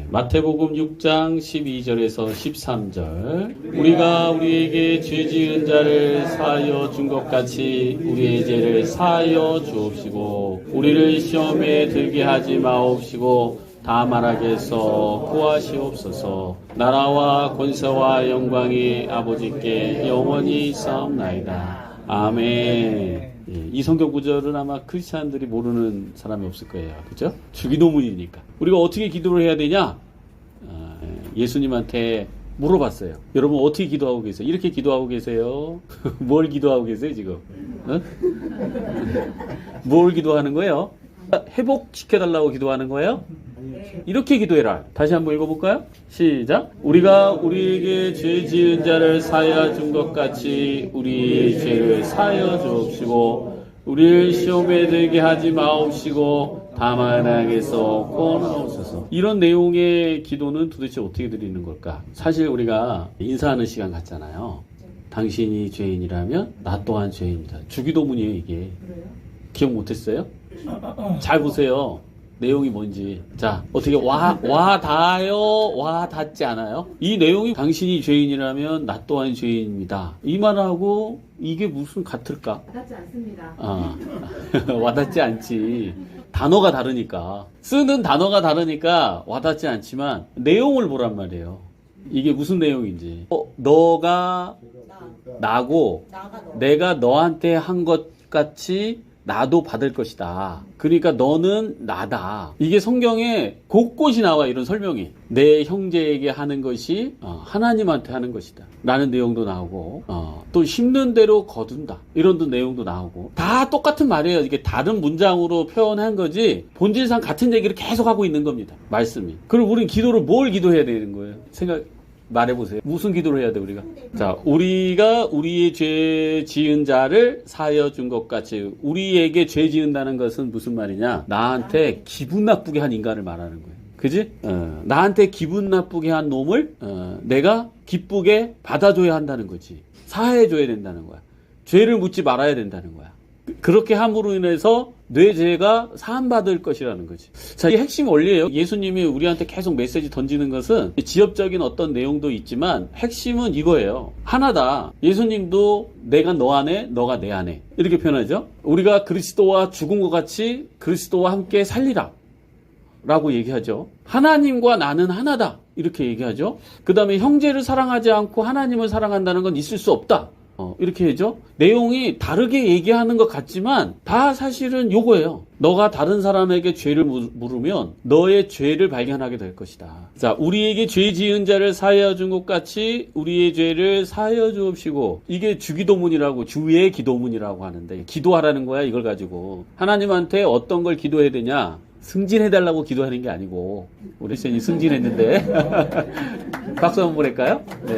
마태복음 6장 12절에서 13절. 우리가 우리에게 죄 지은 자를 사하여 준 것 같이 우리의 죄를 사하여 주옵시고 우리를 시험에 들게 하지 마옵시고 다만 악에서 구하시옵소서. 나라와 권세와 영광이 아버지께 영원히 있사옵나이다. 아멘. 이 성경 구절은 아마 크리스찬들이 모르는 사람이 없을 거예요. 그죠? 주기도문이니까. 우리가 어떻게 기도를 해야 되냐? 예수님한테 물어봤어요. 여러분 어떻게 기도하고 계세요? 이렇게 기도하고 계세요? 뭘 기도하고 계세요 지금? 어? 뭘 기도하는 거예요? 회복시켜달라고 기도하는 거예요? 이렇게 기도해라. 다시 한번 읽어볼까요? 시작. 우리가 우리에게 죄 지은 자를 사하여 준 것 같이 우리의 죄를 사하여 주옵시고 우리를 시험에 들게 하지 마옵시고 다만 악에서 구원하옵소서. 이런 내용의 기도는 도대체 어떻게 드리는 걸까? 사실 우리가 인사하는 시간 같잖아요. 당신이 죄인이라면 나 또한 죄인이다. 주기도문이에요 이게. 기억 못했어요? 잘 보세요. 내용이 뭔지. 자, 어떻게 와 닿지 않아요? 이 내용이 당신이 죄인이라면 나 또한 죄인입니다. 이 말하고 이게 무슨 같을까? 와닿지 않습니다. 와닿지 않지. 단어가 다르니까. 쓰는 단어가 다르니까 와닿지 않지만 내용을 보란 말이에요. 이게 무슨 내용인지. 너가 나고 내가 너한테 한 것 같이 나도 받을 것이다. 그러니까 너는 나다. 이게 성경에 곳곳이 나와 이런 설명이. 내 형제에게 하는 것이 하나님한테 하는 것이다. 라는 내용도 나오고 또 심는 대로 거둔다. 이런 내용도 나오고 다 똑같은 말이에요. 이게 다른 문장으로 표현한 거지 본질상 같은 얘기를 계속 하고 있는 겁니다. 말씀이. 그럼 우리는 기도를 뭘 기도해야 되는 거예요? 말해보세요. 무슨 기도를 해야 돼, 우리가? 자, 우리가 우리의 죄 지은 자를 사하여 준 것 같이 우리에게 죄 지은다는 것은 무슨 말이냐? 나한테 기분 나쁘게 한 인간을 말하는 거예요. 그지? 나한테 기분 나쁘게 한 놈을 내가 기쁘게 받아줘야 한다는 거지. 사해줘야 된다는 거야. 죄를 묻지 말아야 된다는 거야. 그렇게 함으로 인해서 내 죄가 사함받을 것이라는 거지. 자, 이게 핵심 원리예요. 예수님이 우리한테 계속 메시지 던지는 것은 지엽적인 어떤 내용도 있지만 핵심은 이거예요. 하나다. 예수님도 내가 너 안에, 너가 내 안에. 이렇게 표현하죠. 우리가 그리스도와 죽은 것 같이 그리스도와 함께 살리라. 라고 얘기하죠. 하나님과 나는 하나다. 이렇게 얘기하죠. 그 다음에 형제를 사랑하지 않고 하나님을 사랑한다는 건 있을 수 없다. 이렇게 하죠. 내용이 다르게 얘기하는 것 같지만 다 사실은 요거예요. 너가 다른 사람에게 죄를 물으면 너의 죄를 발견하게 될 것이다. 자, 우리에게 죄 지은 자를 사하여 준 것 같이 우리의 죄를 사하여 주옵시고. 이게 주기도문이라고, 주의 기도문이라고 하는데 기도하라는 거야. 이걸 가지고 하나님한테 어떤 걸 기도해야 되냐? 승진해달라고 기도하는 게 아니고. 우리 쌤이 승진했는데 박수 한번 보낼까요? 네.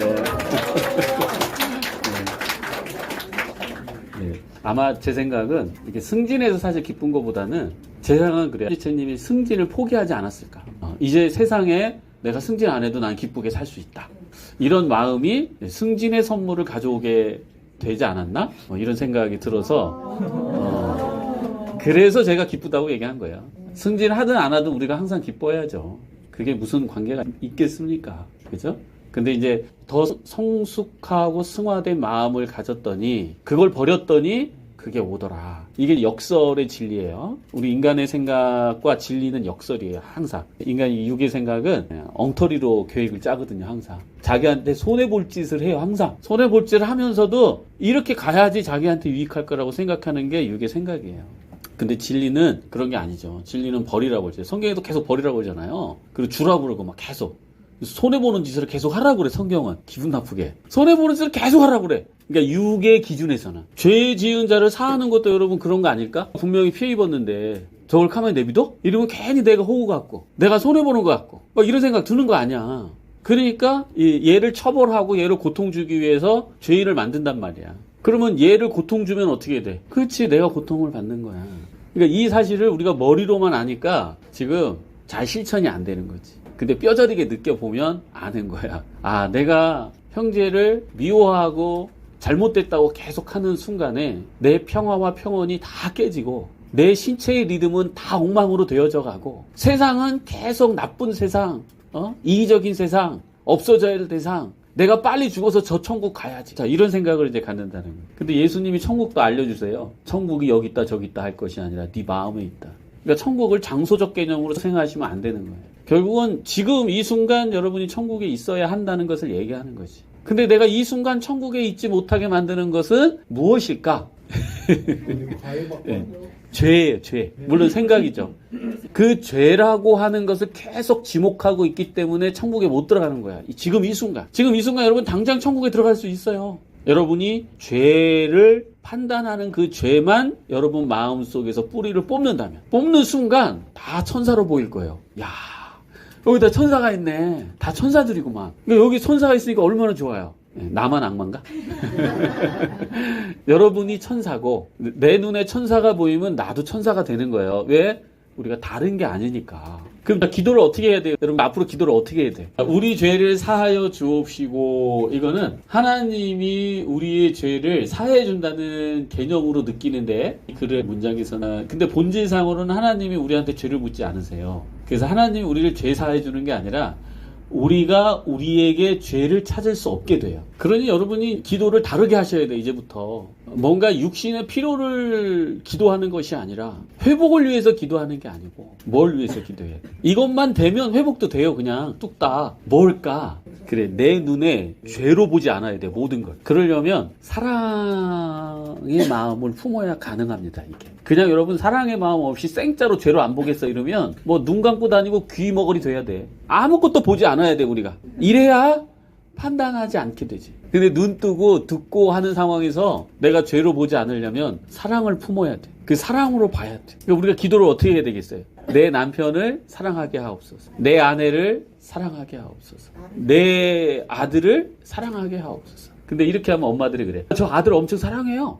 아마 제 생각은 이렇게 승진해서 사실 기쁜 것보다는 제 생각은 그래요. 부처님이 승진을 포기하지 않았을까. 이제 세상에 내가 승진 안 해도 난 기쁘게 살 수 있다. 이런 마음이 승진의 선물을 가져오게 되지 않았나? 이런 생각이 들어서 그래서 제가 기쁘다고 얘기한 거예요. 승진하든 안 하든 우리가 항상 기뻐해야죠. 그게 무슨 관계가 있겠습니까? 그죠? 근데 이제 더 성숙하고 승화된 마음을 가졌더니 그걸 버렸더니 그게 오더라. 이게 역설의 진리예요. 우리 인간의 생각과 진리는 역설이에요. 항상. 인간의 육의 생각은 엉터리로 계획을 짜거든요. 항상. 자기한테 손해볼 짓을 해요. 항상. 손해볼 짓을 하면서도 이렇게 가야지 자기한테 유익할 거라고 생각하는 게 육의 생각이에요. 근데 진리는 그런 게 아니죠. 진리는 버리라고 그러죠. 성경에도 계속 버리라고 그러잖아요. 그리고 주라고 그러고 막 계속. 손해보는 짓을 계속 하라고 그래. 성경은 기분 나쁘게 손해보는 짓을 계속 하라고 그래. 그러니까 육의 기준에서는 죄 지은 자를 사하는 것도 여러분 그런 거 아닐까? 분명히 피해 입었는데 저걸 가만히 내비둬? 이러면 괜히 내가 호구 같고 내가 손해보는 것 같고 막 이런 생각 드는 거 아니야. 그러니까 얘를 처벌하고 얘를 고통 주기 위해서 죄인을 만든단 말이야. 그러면 얘를 고통 주면 어떻게 돼? 그렇지, 내가 고통을 받는 거야. 그러니까 이 사실을 우리가 머리로만 아니까 지금 잘 실천이 안 되는 거지. 근데 뼈저리게 느껴보면 아는 거야. 아, 내가 형제를 미워하고 잘못됐다고 계속하는 순간에 내 평화와 평온이 다 깨지고 내 신체의 리듬은 다 엉망으로 되어져 가고 세상은 계속 나쁜 세상, 이기적인 세상, 없어져야 될 세상, 내가 빨리 죽어서 저 천국 가야지. 자, 이런 생각을 이제 갖는다는 거예요. 근데 예수님이 천국도 알려주세요. 천국이 여기 있다 저기 있다 할 것이 아니라 네 마음에 있다. 그러니까 천국을 장소적 개념으로 생각하시면 안 되는 거예요. 결국은 지금 이 순간 여러분이 천국에 있어야 한다는 것을 얘기하는 거지. 근데 내가 이 순간 천국에 있지 못하게 만드는 것은 무엇일까? 네. 죄예요, 죄. 물론 생각이죠. 그 죄라고 하는 것을 계속 지목하고 있기 때문에 천국에 못 들어가는 거야. 지금 이 순간. 지금 이 순간 여러분 당장 천국에 들어갈 수 있어요. 여러분이 죄를 판단하는 그 죄만 여러분 마음속에서 뿌리를 뽑는다면, 뽑는 순간 다 천사로 보일 거예요. 야, 여기다 천사가 있네. 다 천사들이구만. 그러니까 여기 천사가 있으니까 얼마나 좋아요. 나만 악마인가? 여러분이 천사고 내 눈에 천사가 보이면 나도 천사가 되는 거예요. 왜? 우리가 다른 게 아니니까. 그럼 기도를 어떻게 해야 돼요? 여러분 앞으로 기도를 어떻게 해야 돼요? 우리 죄를 사하여 주옵시고, 이거는 하나님이 우리의 죄를 사해 준다는 개념으로 느끼는데, 글의 문장에서는, 근데 본질상으로는 하나님이 우리한테 죄를 묻지 않으세요. 그래서 하나님이 우리를 죄 사해 주는 게 아니라 우리가 우리에게 죄를 찾을 수 없게 돼요. 그러니 여러분이 기도를 다르게 하셔야 돼요. 이제부터 뭔가 육신의 필요를 기도하는 것이 아니라 회복을 위해서 기도하는 게 아니고 뭘 위해서 기도해야 돼. 이것만 되면 회복도 돼요. 그냥 뚝딱. 뭘까? 그래, 내 눈에 죄로 보지 않아야 돼. 모든 걸. 그러려면 사랑의 마음을 품어야 가능합니다. 이게 그냥 여러분 사랑의 마음 없이 생짜로 죄로 안 보겠어 이러면 뭐 눈 감고 다니고 귀 머거리 돼야 돼. 아무것도 보지 않아야 돼. 우리가 이래야 판단하지 않게 되지. 근데 눈 뜨고 듣고 하는 상황에서 내가 죄로 보지 않으려면 사랑을 품어야 돼. 그 사랑으로 봐야 돼. 그러니까 우리가 기도를 어떻게 해야 되겠어요? 내 남편을 사랑하게 하옵소서. 내 아내를 사랑하게 하옵소서. 내 아들을 사랑하게 하옵소서. 근데 이렇게 하면 엄마들이 그래. 저 아들 엄청 사랑해요.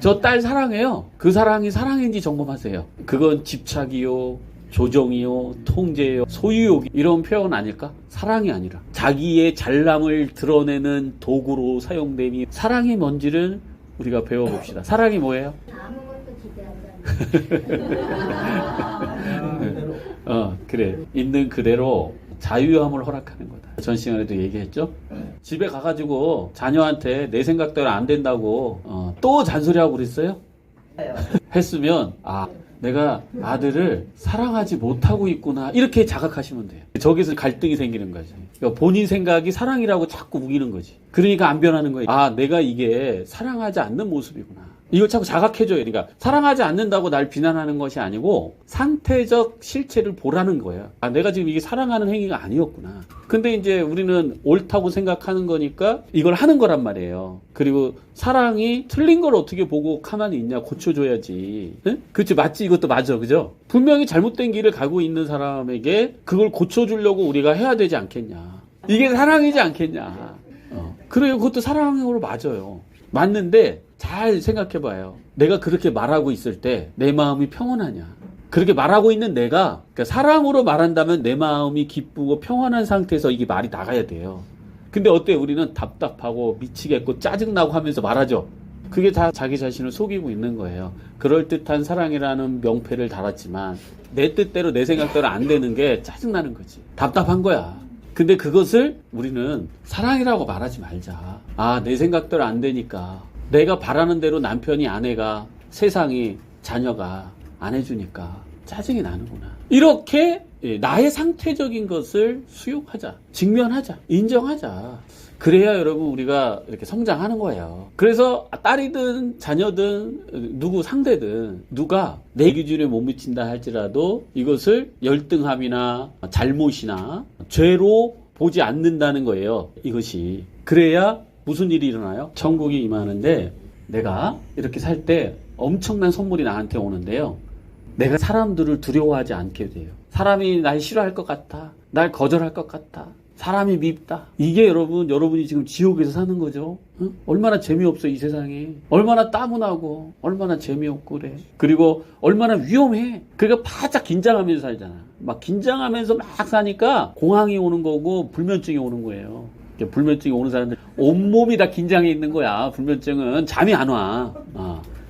저 딸 사랑해요. 그 사랑이 사랑인지 점검하세요. 그건 집착이요, 조정이요, 통제요, 소유욕 이런 표현 아닐까? 사랑이 아니라 자기의 잘남을 드러내는 도구로 사용됨이 사랑이 뭔지를 우리가 배워봅시다. 사랑이 뭐예요? 아무것도 기대하지 않아. 그래. 있는 그대로 자유함을 허락하는 거다. 전 시간에도 얘기했죠? 집에 가가지고 자녀한테 내 생각대로 안 된다고 또 잔소리하고 그랬어요? 했으면 내가 아들을 사랑하지 못하고 있구나 이렇게 자각하시면 돼요. 저기서 갈등이 생기는 거죠. 그러니까 본인 생각이 사랑이라고 자꾸 우기는 거지. 그러니까 안 변하는 거예요. 내가 이게 사랑하지 않는 모습이구나. 이걸 자꾸 자각해줘요. 그러니까 사랑하지 않는다고 날 비난하는 것이 아니고 상태적 실체를 보라는 거예요. 내가 지금 이게 사랑하는 행위가 아니었구나. 근데 이제 우리는 옳다고 생각하는 거니까 이걸 하는 거란 말이에요. 그리고 사랑이 틀린 걸 어떻게 보고 가만히 있냐, 고쳐줘야지. 응? 그렇지, 맞지, 이것도 맞아, 그죠? 분명히 잘못된 길을 가고 있는 사람에게 그걸 고쳐주려고 우리가 해야 되지 않겠냐. 이게 사랑이지 않겠냐. 그래요, 그것도 사랑으로 맞아요. 맞는데 잘 생각해봐요. 내가 그렇게 말하고 있을 때 내 마음이 평온하냐. 그렇게 말하고 있는 내가, 그러니까 사랑으로 말한다면 내 마음이 기쁘고 평온한 상태에서 이게 말이 나가야 돼요. 근데 어때요? 우리는 답답하고 미치겠고 짜증나고 하면서 말하죠. 그게 다 자기 자신을 속이고 있는 거예요. 그럴듯한 사랑이라는 명패를 달았지만 내 뜻대로 내 생각대로 안 되는 게 짜증나는 거지. 답답한 거야. 근데 그것을 우리는 사랑이라고 말하지 말자. 내 생각대로 안 되니까, 내가 바라는 대로 남편이, 아내가, 세상이, 자녀가 안 해주니까 짜증이 나는구나. 이렇게 나의 상태적인 것을 수용하자, 직면하자, 인정하자. 그래야 여러분 우리가 이렇게 성장하는 거예요. 그래서 딸이든 자녀든 누구 상대든 누가 내 기준에 못 미친다 할지라도 이것을 열등함이나 잘못이나 죄로 보지 않는다는 거예요. 이것이. 그래야 무슨 일이 일어나요? 천국이 임하는데 내가 이렇게 살 때 엄청난 선물이 나한테 오는데요. 내가 사람들을 두려워하지 않게 돼요. 사람이 날 싫어할 것 같아. 날 거절할 것 같아. 사람이 밉다. 이게 여러분이 지금 지옥에서 사는 거죠. 응? 얼마나 재미없어 이 세상이. 얼마나 따분하고 얼마나 재미없고 그래. 그리고 얼마나 위험해. 그러니까 바짝 긴장하면서 살잖아. 막 긴장하면서 막 사니까 공황이 오는 거고 불면증이 오는 거예요. 불면증이 오는 사람들 온몸이 다 긴장해 있는 거야. 불면증은 잠이 안 와.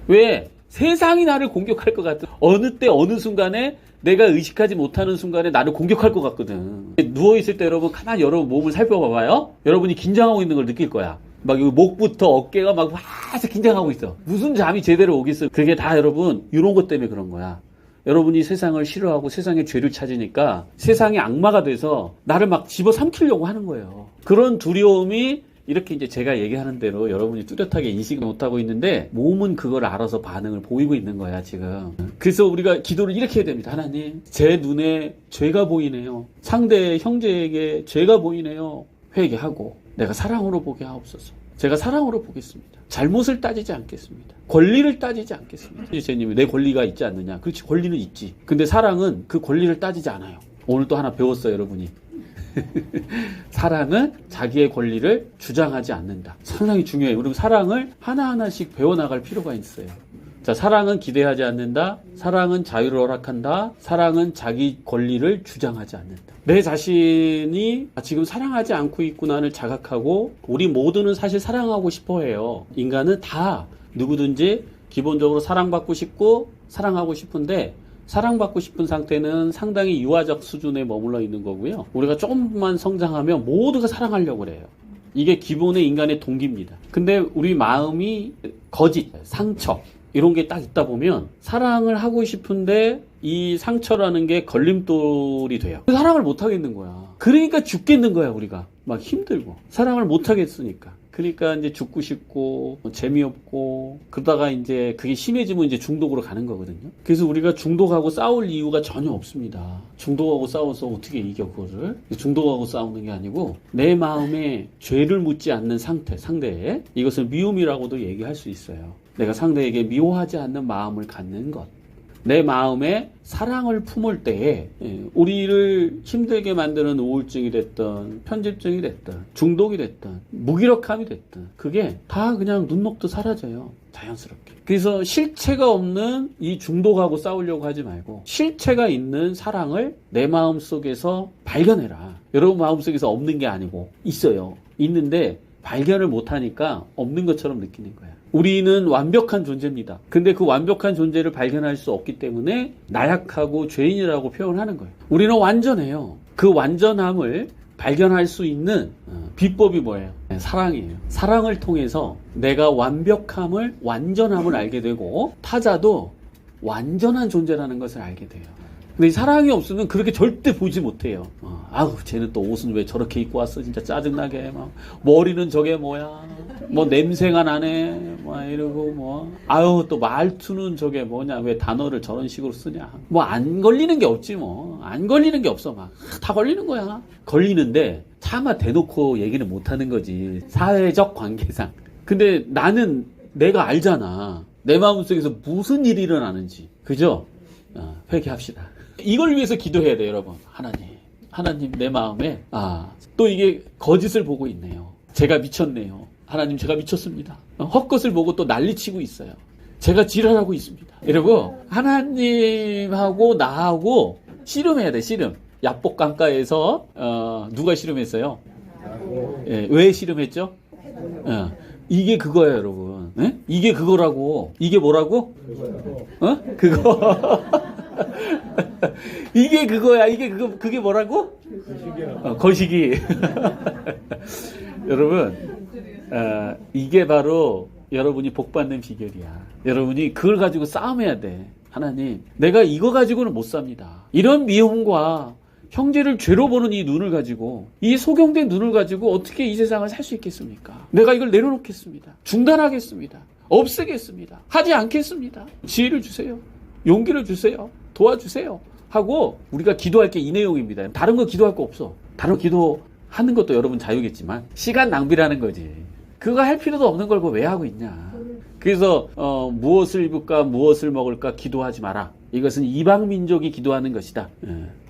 왜? 세상이 나를 공격할 것 같은 어느 때 어느 순간에 내가 의식하지 못하는 순간에 나를 공격할 것 같거든. 누워있을 때 여러분 가만히 여러분 몸을 살펴봐봐요. 여러분이 긴장하고 있는 걸 느낄 거야. 막 목부터 어깨가 막 화색 긴장하고 있어. 무슨 잠이 제대로 오겠어. 그게 다 여러분 이런 것 때문에 그런 거야. 여러분이 세상을 싫어하고 세상의 죄를 찾으니까 세상의 악마가 돼서 나를 막 집어삼키려고 하는 거예요. 그런 두려움이 이렇게 이제 제가 얘기하는 대로 여러분이 뚜렷하게 인식을 못하고 있는데 몸은 그걸 알아서 반응을 보이고 있는 거야 지금. 그래서 우리가 기도를 이렇게 해야 됩니다. 하나님, 제 눈에 죄가 보이네요. 상대 형제에게 죄가 보이네요. 회개하고 내가 사랑으로 보게 하옵소서. 제가 사랑으로 보겠습니다. 잘못을 따지지 않겠습니다. 권리를 따지지 않겠습니다. 예수님이 내 권리가 있지 않느냐. 그렇지, 권리는 있지. 근데 사랑은 그 권리를 따지지 않아요. 오늘 또 하나 배웠어요, 여러분이. 사랑은 자기의 권리를 주장하지 않는다. 상당히 중요해요. 그리고 사랑을 하나하나씩 배워나갈 필요가 있어요. 자, 사랑은 기대하지 않는다. 사랑은 자유를 허락한다. 사랑은 자기 권리를 주장하지 않는다. 내 자신이 지금 사랑하지 않고 있구나를 자각하고 우리 모두는 사실 사랑하고 싶어 해요. 인간은 다 누구든지 기본적으로 사랑받고 싶고 사랑하고 싶은데 사랑받고 싶은 상태는 상당히 유아적 수준에 머물러 있는 거고요. 우리가 조금만 성장하면 모두가 사랑하려고 그래요. 이게 기본의 인간의 동기입니다. 근데 우리 마음이 거짓, 상처 이런 게 딱 있다 보면 사랑을 하고 싶은데 이 상처라는 게 걸림돌이 돼요. 사랑을 못 하겠는 거야. 그러니까 죽겠는 거야, 우리가. 막 힘들고. 사랑을 못 하겠으니까. 그러니까 이제 죽고 싶고 재미없고 그러다가 이제 그게 심해지면 이제 중독으로 가는 거거든요. 그래서 우리가 중독하고 싸울 이유가 전혀 없습니다. 중독하고 싸워서 어떻게 이겨 그거를? 중독하고 싸우는 게 아니고 내 마음에 죄를 묻지 않는 상태에 이것을 미움이라고도 얘기할 수 있어요. 내가 상대에게 미워하지 않는 마음을 갖는 것. 내 마음에 사랑을 품을 때에 우리를 힘들게 만드는 우울증이 됐든 편집증이 됐든 중독이 됐든 무기력함이 됐든 그게 다 그냥 눈 녹듯 사라져요. 자연스럽게. 그래서 실체가 없는 이 중독하고 싸우려고 하지 말고 실체가 있는 사랑을 내 마음속에서 발견해라. 여러분 마음속에서 없는 게 아니고 있어요. 있는데 발견을 못하니까 없는 것처럼 느끼는 거야. 우리는 완벽한 존재입니다. 근데 그 완벽한 존재를 발견할 수 없기 때문에 나약하고 죄인이라고 표현하는 거예요. 우리는 완전해요. 그 완전함을 발견할 수 있는 비법이 뭐예요? 사랑이에요. 사랑을 통해서 내가 완전함을 알게 되고 타자도 완전한 존재라는 것을 알게 돼요. 근데 이 사랑이 없으면 그렇게 절대 보지 못해요. 아우, 쟤는 또 옷은 왜 저렇게 입고 왔어? 진짜 짜증나게. 막, 머리는 저게 뭐야? 뭐, 냄새가 나네? 막 이러고, 뭐, 아유, 또 말투는 저게 뭐냐? 왜 단어를 저런 식으로 쓰냐? 뭐, 안 걸리는 게 없지, 뭐. 안 걸리는 게 없어, 막. 다 걸리는 거야. 걸리는데, 차마 대놓고 얘기는 못 하는 거지. 사회적 관계상. 근데 나는 내가 알잖아. 내 마음속에서 무슨 일이 일어나는지. 그죠? 회개합시다. 이걸 위해서 기도해야 돼요, 여러분. 하나님 내 마음에 또 이게 거짓을 보고 있네요. 제가 미쳤네요. 하나님 제가 미쳤습니다. 헛것을 보고 또 난리치고 있어요. 제가 지랄하고 있습니다. 이러고 하나님하고 나하고 씨름해야 돼. 씨름. 야복 강가에서 누가 씨름했어요? 예, 왜 씨름했죠? 이게 그거예요, 여러분. 네? 이게 그거라고. 이게 뭐라고? 그거. 이게 그거야. 그게 뭐라고? 거시기. 여러분, 이게 바로 여러분이 복받는 비결이야. 여러분이 그걸 가지고 싸움해야 돼. 하나님, 내가 이거 가지고는 못 삽니다. 이런 미움과 형제를 죄로 보는 이 눈을 가지고, 이 소경된 눈을 가지고 어떻게 이 세상을 살 수 있겠습니까? 내가 이걸 내려놓겠습니다. 중단하겠습니다. 없애겠습니다. 하지 않겠습니다. 지혜를 주세요. 용기를 주세요. 도와주세요. 하고 우리가 기도할 게 이 내용입니다. 다른 거 기도할 거 없어. 다른 거 기도하는 것도 여러분 자유겠지만 시간 낭비라는 거지. 그거 할 필요도 없는 걸 왜 하고 있냐. 그래서 무엇을 입을까 무엇을 먹을까 기도하지 마라. 이것은 이방 민족이 기도하는 것이다.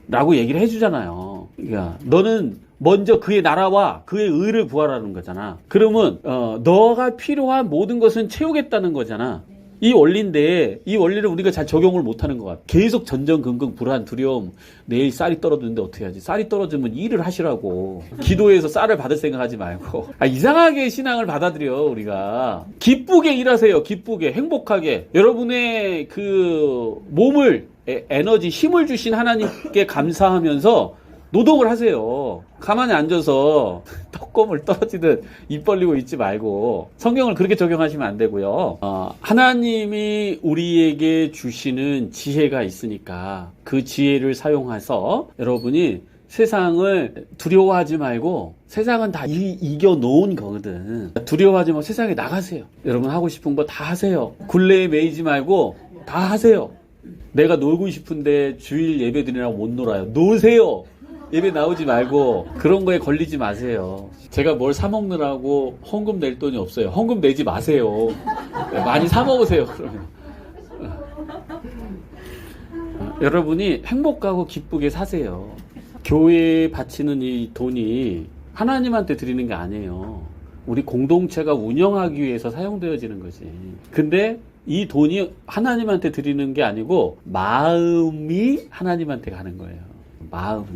라고 얘기를 해주잖아요. 그러니까 너는 먼저 그의 나라와 그의 의를 구하라는 거잖아. 그러면 너가 필요한 모든 것은 채우겠다는 거잖아. 이 원리인데 이 원리를 우리가 잘 적용을 못하는 것 같아. 계속 전전긍긍 불안 두려움. 내일 쌀이 떨어지는데 어떻게 하지? 쌀이 떨어지면 일을 하시라고. 기도해서 쌀을 받을 생각하지 말고. 이상하게 신앙을 받아들여 우리가. 기쁘게 일하세요. 기쁘게 행복하게. 여러분의 그 몸을 에너지, 힘을 주신 하나님께 감사하면서 노동을 하세요. 가만히 앉아서 떡고물 떨어지듯 입 벌리고 있지 말고 성경을 그렇게 적용하시면 안 되고요. 하나님이 우리에게 주시는 지혜가 있으니까 그 지혜를 사용해서 여러분이 세상을 두려워하지 말고 세상은 다 이겨놓은 거거든. 두려워하지 말고 세상에 나가세요. 여러분 하고 싶은 거 다 하세요. 굴레에 매이지 말고 다 하세요. 내가 놀고 싶은데 주일 예배 드리라고 못 놀아요. 노세요. 예배 나오지 말고 그런 거에 걸리지 마세요. 제가 뭘 사 먹느라고 헌금 낼 돈이 없어요. 헌금 내지 마세요. 많이 사 먹으세요. 그러면 여러분이 행복하고 기쁘게 사세요. 교회에 바치는 이 돈이 하나님한테 드리는 게 아니에요. 우리 공동체가 운영하기 위해서 사용되어지는 거지. 근데 이 돈이 하나님한테 드리는 게 아니고 마음이 하나님한테 가는 거예요. 마음이.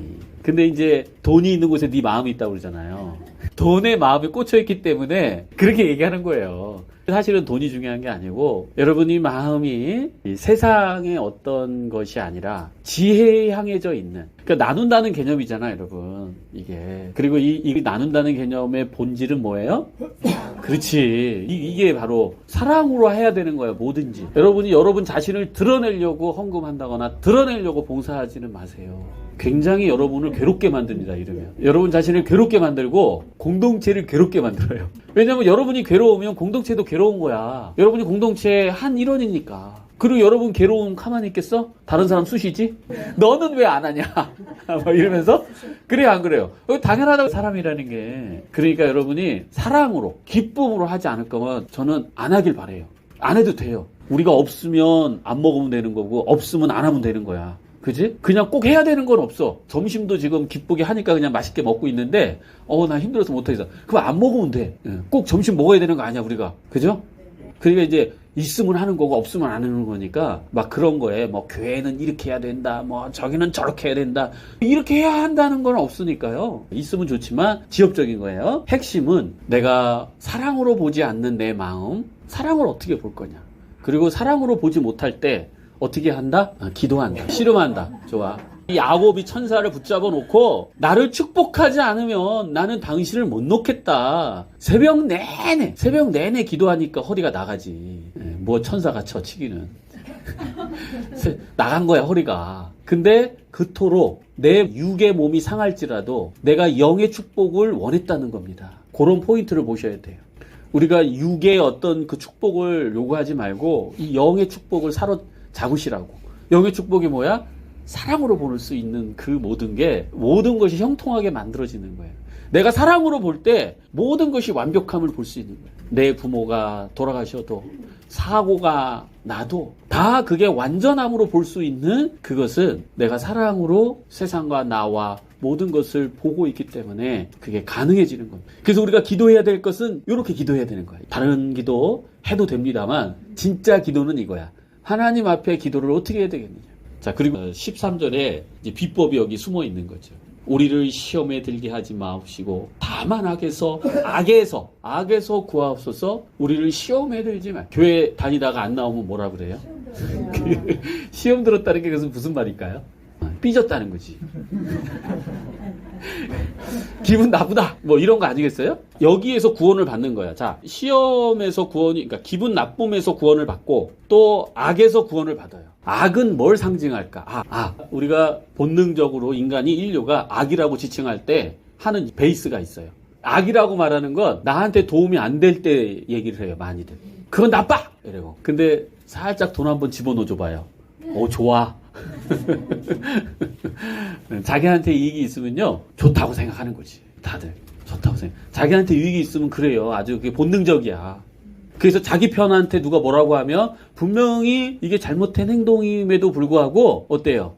근데 이제 돈이 있는 곳에 네 마음이 있다고 그러잖아요. 돈에 마음이 꽂혀있기 때문에 그렇게 얘기하는 거예요. 사실은 돈이 중요한 게 아니고 여러분이 마음이 이 세상의 어떤 것이 아니라 지혜에 향해져 있는, 그러니까 나눈다는 개념이잖아요, 여러분. 이게. 그리고 이 나눈다는 개념의 본질은 뭐예요? 그렇지. 이게 바로 사랑으로 해야 되는 거예요, 뭐든지. 여러분이 여러분 자신을 드러내려고 헌금한다거나 드러내려고 봉사하지는 마세요. 굉장히 여러분을 괴롭게 만듭니다, 이러면. 여러분 자신을 괴롭게 만들고 공동체를 괴롭게 만들어요. 왜냐면 여러분이 괴로우면 공동체도 괴로운 거야. 여러분이 공동체의 한 일원이니까. 그리고 여러분 괴로움 가만히 있겠어? 다른 사람 쑤시지? 너는 왜 안 하냐? 뭐 이러면서? 그래요, 안 그래요? 당연하다고 사람이라는 게. 그러니까 여러분이 사랑으로, 기쁨으로 하지 않을 거면 저는 안 하길 바래요. 안 해도 돼요. 우리가 없으면 안 먹으면 되는 거고, 없으면 안 하면 되는 거야. 그지? 그냥 꼭 해야 되는 건 없어. 점심도 지금 기쁘게 하니까 그냥 맛있게 먹고 있는데, 나 힘들어서 못하겠어. 그럼 안 먹으면 돼. 꼭 점심 먹어야 되는 거 아니야, 우리가. 그죠? 그러니까 이제, 있으면 하는 거고, 없으면 안 하는 거니까, 막 그런 거에, 뭐, 교회는 이렇게 해야 된다, 뭐, 저기는 저렇게 해야 된다. 이렇게 해야 한다는 건 없으니까요. 있으면 좋지만, 지엽적인 거예요. 핵심은 내가 사랑으로 보지 않는 내 마음, 사랑을 어떻게 볼 거냐. 그리고 사랑으로 보지 못할 때, 어떻게 한다? 기도한다. 씨름한다. 좋아. 이 야곱이 천사를 붙잡아 놓고 나를 축복하지 않으면 나는 당신을 못 놓겠다. 새벽 내내 기도하니까 허리가 나가지. 뭐 천사가 쳐치기는. 나간 거야, 허리가. 근데 그토록 내 육의 몸이 상할지라도 내가 영의 축복을 원했다는 겁니다. 그런 포인트를 보셔야 돼요. 우리가 육의 어떤 그 축복을 요구하지 말고 이 영의 축복을 잡으시라고. 영의 축복이 뭐야? 사랑으로 볼 수 있는 그 모든 것이 형통하게 만들어지는 거예요. 내가 사랑으로 볼 때 모든 것이 완벽함을 볼 수 있는 거예요. 내 부모가 돌아가셔도, 사고가 나도 다 그게 완전함으로 볼 수 있는 그것은 내가 사랑으로 세상과 나와 모든 것을 보고 있기 때문에 그게 가능해지는 겁니다. 그래서 우리가 기도해야 될 것은 이렇게 기도해야 되는 거예요. 다른 기도 해도 됩니다만 진짜 기도는 이거야. 하나님 앞에 기도를 어떻게 해야 되겠느냐. 자, 그리고 13절에 이제 비법이 여기 숨어 있는 거죠. 우리를 시험에 들게 하지 마옵시고 다만 악에서 구하옵소서. 우리를 시험에 들지 마. 교회 다니다가 안 나오면 뭐라 그래요? 시험 들었다는 게 그것은 무슨 말일까요? 삐졌다는 거지. 기분 나쁘다. 뭐 이런 거 아니겠어요? 여기에서 구원을 받는 거야. 자, 시험에서 그러니까 기분 나쁨에서 구원을 받고 또 악에서 구원을 받아요. 악은 뭘 상징할까? 우리가 본능적으로 인류가 악이라고 지칭할 때 하는 베이스가 있어요. 악이라고 말하는 건 나한테 도움이 안 될 때 얘기를 해요, 많이들. 그건 나빠! 이러고. 근데 살짝 돈 한번 집어넣어 봐요. 좋아. 자기한테 이익이 있으면요, 좋다고 생각하는 거지. 다들. 좋다고 생각. 자기한테 유익이 있으면 그래요. 아주 그게 본능적이야. 그래서 자기 편한테 누가 뭐라고 하면 분명히 이게 잘못된 행동임에도 불구하고 어때요?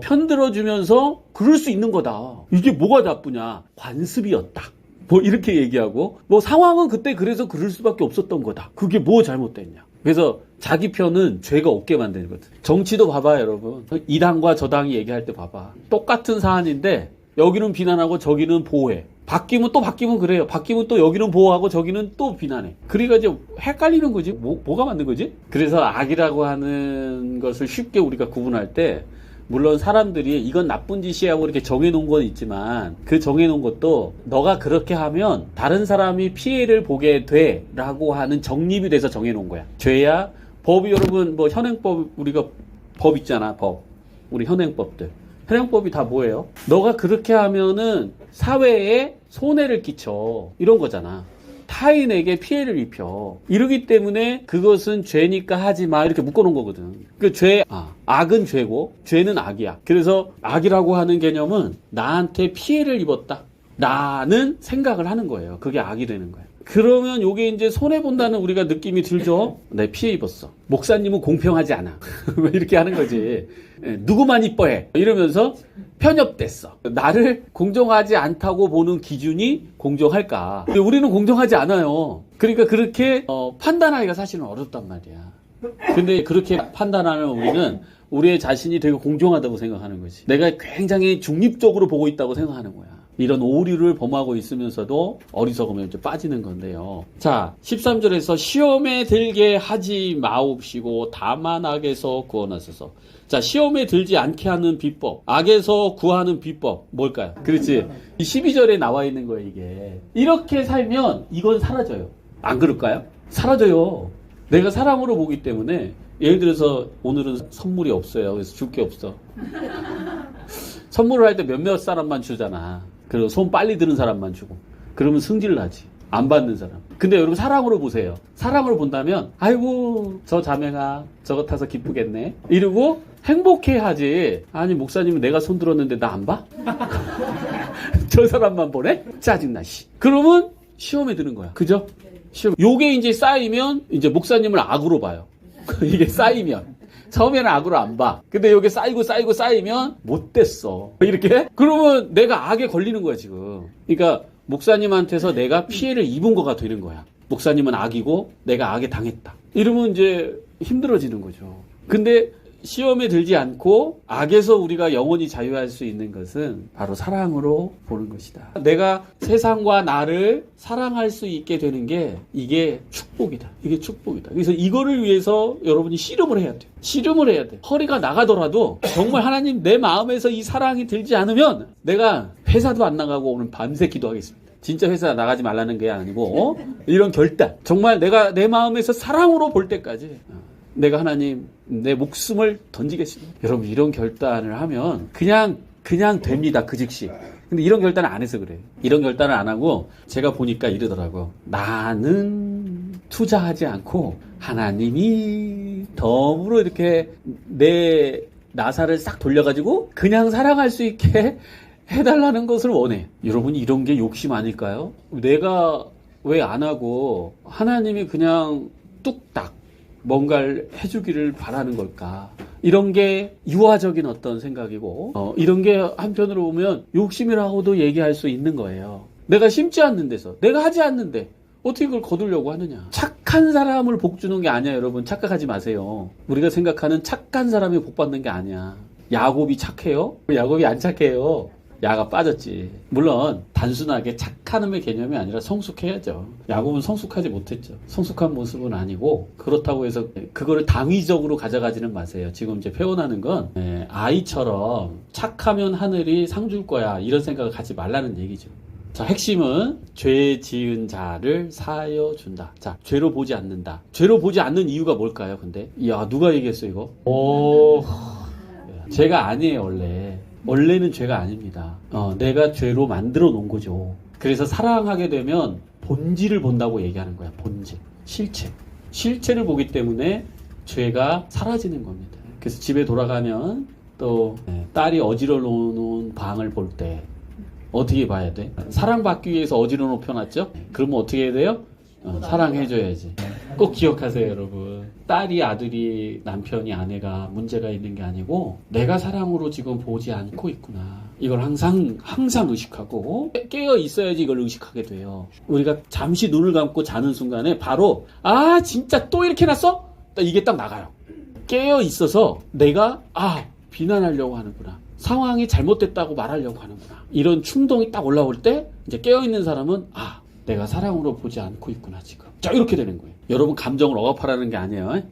편들어주면서 그럴 수 있는 거다. 이게 뭐가 나쁘냐? 관습이었다. 뭐 이렇게 얘기하고 뭐 상황은 그때 그래서 그럴 수밖에 없었던 거다. 그게 뭐 잘못됐냐? 그래서 자기 편은 죄가 없게 만드는 거거든. 정치도 봐봐, 여러분. 이 당과 저 당이 얘기할 때 봐봐. 똑같은 사안인데 여기는 비난하고 저기는 보호해. 바뀌면 또 바뀌면 그래요. 바뀌면 또 여기는 보호하고 저기는 또 비난해. 그러니까 이제 헷갈리는 거지. 뭐가 맞는 거지? 그래서 악이라고 하는 것을 쉽게 우리가 구분할 때 물론 사람들이 이건 나쁜 짓이야 하고 이렇게 정해놓은 건 있지만 그 정해놓은 것도 너가 그렇게 하면 다른 사람이 피해를 보게 돼 라고 하는 정립이 돼서 정해놓은 거야. 죄야 법이 여러분 뭐 현행법 우리가 법 있잖아. 법 우리 현행법들 현행법이 다 뭐예요? 너가 그렇게 하면은 사회에 손해를 끼쳐 이런 거잖아. 타인에게 피해를 입혀. 이러기 때문에 그것은 죄니까 하지 마 이렇게 묶어놓은 거거든. 그 악은 죄고 죄는 악이야. 그래서 악이라고 하는 개념은 나한테 피해를 입었다 라는 생각을 하는 거예요. 그게 악이 되는 거예요. 그러면 요게 이제 손해본다는 우리가 느낌이 들죠? 내 피해 입었어. 목사님은 공평하지 않아. 이렇게 하는 거지. 누구만 이뻐해. 이러면서 편협됐어. 나를 공정하지 않다고 보는 기준이 공정할까? 근데 우리는 공정하지 않아요. 그러니까 그렇게 판단하기가 사실은 어렵단 말이야. 근데 그렇게 판단하는 우리는 우리의 자신이 되게 공정하다고 생각하는 거지. 내가 굉장히 중립적으로 보고 있다고 생각하는 거야. 이런 오류를 범하고 있으면서도 어리석으면 이제 빠지는 건데요. 자, 13절에서 시험에 들게 하지 마옵시고 다만 악에서 구원하소서. 자, 시험에 들지 않게 하는 비법, 악에서 구하는 비법 뭘까요? 그렇지. 이 12절에 나와 있는 거예요, 이게. 이렇게 살면 이건 사라져요. 안 그럴까요? 사라져요. 내가 사랑으로 보기 때문에 예를 들어서 오늘은 선물이 없어요. 그래서 줄 게 없어. 선물을 할 때 몇몇 사람만 주잖아. 그리고 손 빨리 드는 사람만 주고. 그러면 승질 나지. 안 받는 사람. 근데 여러분 사랑으로 보세요. 사랑으로 본다면 아이고 저 자매가 저거 타서 기쁘겠네. 이러고 행복해하지. 아니 목사님은 내가 손 들었는데 나 안 봐? 저 사람만 보네? 짜증나 씨. 그러면 시험에 드는 거야. 그죠? 시험. 요게 이제 쌓이면 이제 목사님을 악으로 봐요. 이게 쌓이면. 처음에는 악으로 안 봐. 근데 여기 쌓이면 못됐어. 이렇게? 그러면 내가 악에 걸리는 거야, 지금. 그러니까 목사님한테서 내가 피해를 입은 거가 되는 거야. 목사님은 악이고 내가 악에 당했다. 이러면 이제 힘들어지는 거죠. 근데 시험에 들지 않고 악에서 우리가 영원히 자유할 수 있는 것은 바로 사랑으로 보는 것이다. 내가 세상과 나를 사랑할 수 있게 되는 게 이게 축복이다. 이게 축복이다. 그래서 이거를 위해서 여러분이 씨름을 해야 돼. 씨름을 해야 돼. 허리가 나가더라도 정말 하나님 내 마음에서 이 사랑이 들지 않으면 내가 회사도 안 나가고 오늘 밤새 기도하겠습니다. 진짜 회사 나가지 말라는 게 아니고 이런 결단. 정말 내가 내 마음에서 사랑으로 볼 때까지 내가 하나님 내 목숨을 던지겠습니다. 여러분 이런 결단을 하면 그냥 됩니다. 그 즉시. 근데 이런 결단을 안 해서 그래요. 이런 결단을 안 하고 제가 보니까 이러더라고. 나는 투자하지 않고 하나님이 덤으로 이렇게 내 나사를 싹 돌려가지고 그냥 사랑할 수 있게 해달라는 것을 원해. 여러분 이런 게 욕심 아닐까요? 내가 왜 안 하고 하나님이 그냥 뚝딱 뭔가를 해주기를 바라는 걸까? 이런 게 유아적인 어떤 생각이고 이런 게 한편으로 보면 욕심이라고도 얘기할 수 있는 거예요. 내가 심지 않는 데서 내가 하지 않는데 어떻게 그걸 거두려고 하느냐. 착한 사람을 복 주는 게 아니야. 여러분 착각하지 마세요. 우리가 생각하는 착한 사람이 복 받는 게 아니야. 야곱이 착해요? 야곱이 안 착해요. 야가 빠졌지. 물론 단순하게 착함의 개념이 아니라 성숙해야죠. 야곱은 성숙하지 못했죠. 성숙한 모습은 아니고 그렇다고 해서 그거를 당위적으로 가져가지는 마세요. 지금 이제 표현하는 건 아이처럼 착하면 하늘이 상 줄 거야 이런 생각을 갖지 말라는 얘기죠. 자, 핵심은 죄 지은 자를 사하여 준다. 자, 죄로 보지 않는다. 죄로 보지 않는 이유가 뭘까요? 근데 야 누가 얘기했어 이거? 죄가 아니에요 원래. 원래는 죄가 아닙니다. 내가 죄로 만들어 놓은 거죠. 그래서 사랑하게 되면 본질을 본다고 얘기하는 거야. 본질, 실체. 실체를 보기 때문에 죄가 사라지는 겁니다. 그래서 집에 돌아가면 또 딸이 어지러 놓은 방을 볼 때 어떻게 봐야 돼? 사랑받기 위해서 어지러 놓혀놨죠? 그러면 어떻게 해야 돼요? 사랑해줘야지. 꼭 기억하세요 여러분. 딸이 아들이 남편이 아내가 문제가 있는 게 아니고 내가 사랑으로 지금 보지 않고 있구나. 이걸 항상 의식하고 깨어 있어야지 이걸 의식하게 돼요. 우리가 잠시 눈을 감고 자는 순간에 바로 진짜 또 이렇게 해놨어? 이게 딱 나가요. 깨어 있어서 내가 비난하려고 하는구나. 상황이 잘못됐다고 말하려고 하는구나. 이런 충동이 딱 올라올 때 이제 깨어있는 사람은 내가 사랑으로 보지 않고 있구나 지금. 자, 이렇게 되는 거예요. 여러분 감정을 억압하라는 게 아니에요.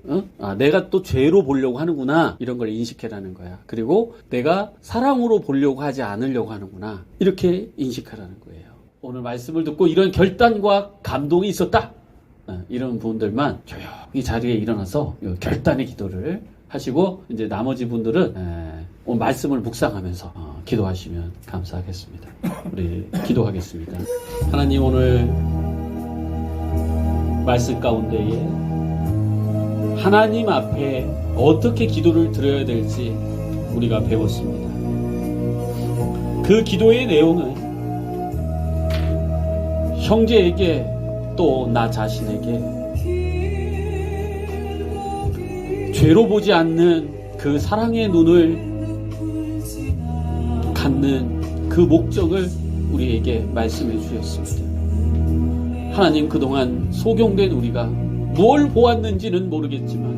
내가 또 죄로 보려고 하는구나. 이런 걸 인식해라는 거야. 그리고 내가 사랑으로 보려고 하지 않으려고 하는구나. 이렇게 인식하라는 거예요. 오늘 말씀을 듣고 이런 결단과 감동이 있었다. 이런 분들만 조용히 자리에 일어나서 결단의 기도를 하시고 이제 나머지 분들은 오늘 말씀을 묵상하면서 기도하시면 감사하겠습니다. 우리 기도하겠습니다. 하나님, 오늘 말씀 가운데에 하나님 앞에 어떻게 기도를 드려야 될지 우리가 배웠습니다. 그 기도의 내용은 형제에게 또 나 자신에게 죄로 보지 않는 그 사랑의 눈을 갖는 그 목적을 우리에게 말씀해 주셨습니다. 하나님, 그동안 소경된 우리가 뭘 보았는지는 모르겠지만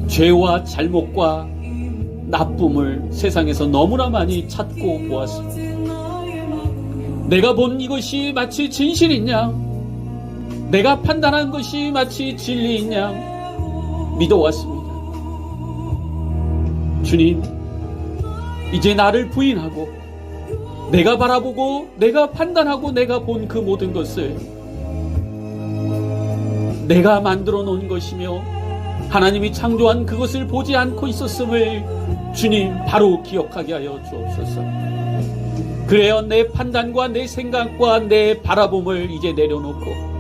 죄와 잘못과 나쁨을 세상에서 너무나 많이 찾고 보았습니다. 내가 본 이것이 마치 진실이냐, 내가 판단한 것이 마치 진리이냐 믿어왔습니다. 주님, 이제 나를 부인하고 내가 바라보고 내가 판단하고 내가 본 그 모든 것을 내가 만들어 놓은 것이며 하나님이 창조한 그것을 보지 않고 있었음을 주님 바로 기억하게 하여 주옵소서. 그래야 내 판단과 내 생각과 내 바라봄을 이제 내려놓고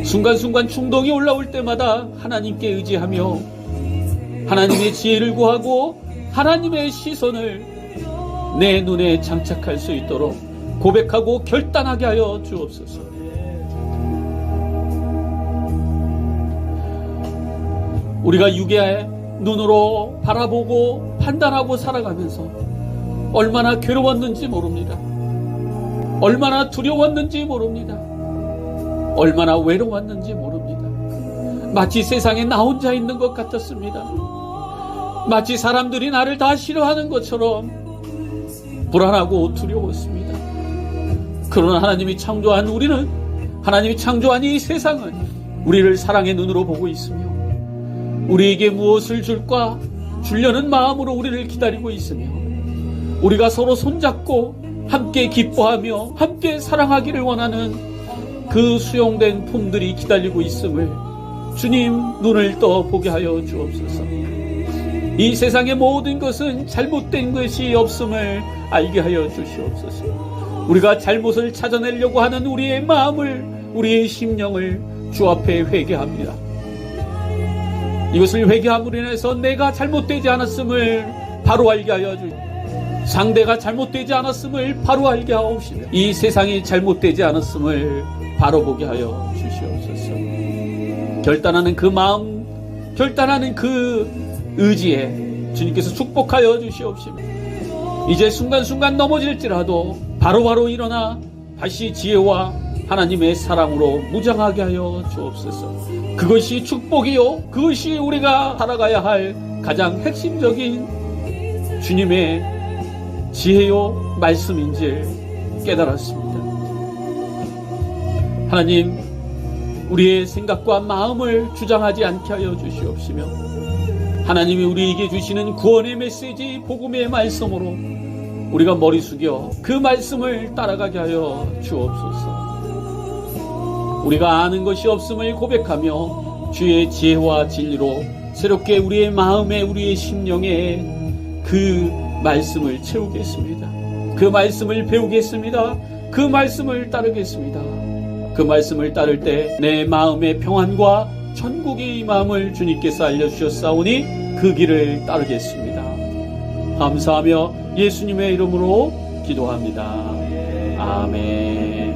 순간순간 충동이 올라올 때마다 하나님께 의지하며 하나님의 지혜를 구하고 하나님의 시선을 내 눈에 장착할 수 있도록 고백하고 결단하게 하여 주옵소서. 우리가 육의 눈으로 바라보고 판단하고 살아가면서 얼마나 괴로웠는지 모릅니다. 얼마나 두려웠는지 모릅니다. 얼마나 외로웠는지 모릅니다. 마치 세상에 나 혼자 있는 것 같았습니다. 마치 사람들이 나를 다 싫어하는 것처럼 불안하고 두려웠습니다. 그러나 하나님이 창조한 우리는, 하나님이 창조한 이 세상은 우리를 사랑의 눈으로 보고 있으며 우리에게 무엇을 줄까 주려는 마음으로 우리를 기다리고 있으며 우리가 서로 손잡고 함께 기뻐하며 함께 사랑하기를 원하는 그 수용된 품들이 기다리고 있음을 주님 눈을 떠 보게 하여 주옵소서. 이 세상의 모든 것은 잘못된 것이 없음을 알게 하여 주시옵소서. 우리가 잘못을 찾아내려고 하는 우리의 마음을, 우리의 심령을 주 앞에 회개합니다. 이것을 회개함으로 인해서 내가 잘못되지 않았음을 바로 알게 하여 주시옵소서. 상대가 잘못되지 않았음을 바로 알게 하옵시며 이 세상이 잘못되지 않았음을 바로 보게 하여 주시옵소서. 결단하는 그 마음, 결단하는 그 의지에 주님께서 축복하여 주시옵시며 이제 순간순간 넘어질지라도 바로바로 일어나 다시 지혜와 하나님의 사랑으로 무장하게 하여 주옵소서. 그것이 축복이요, 그것이 우리가 살아가야 할 가장 핵심적인 주님의 지혜요 말씀인지 깨달았습니다. 하나님, 우리의 생각과 마음을 주장하지 않게 하여 주시옵시며 하나님이 우리에게 주시는 구원의 메시지, 복음의 말씀으로 우리가 머리 숙여 그 말씀을 따라가게 하여 주옵소서. 우리가 아는 것이 없음을 고백하며 주의 지혜와 진리로 새롭게 우리의 마음에, 우리의 심령에 그 말씀을 채우겠습니다. 그 말씀을 배우겠습니다. 그 말씀을 따르겠습니다. 그 말씀을 따를 때 내 마음의 평안과 천국의 임함을 주님께서 알려주셨사오니 그 길을 따르겠습니다. 감사하며 예수님의 이름으로 기도합니다. 아멘.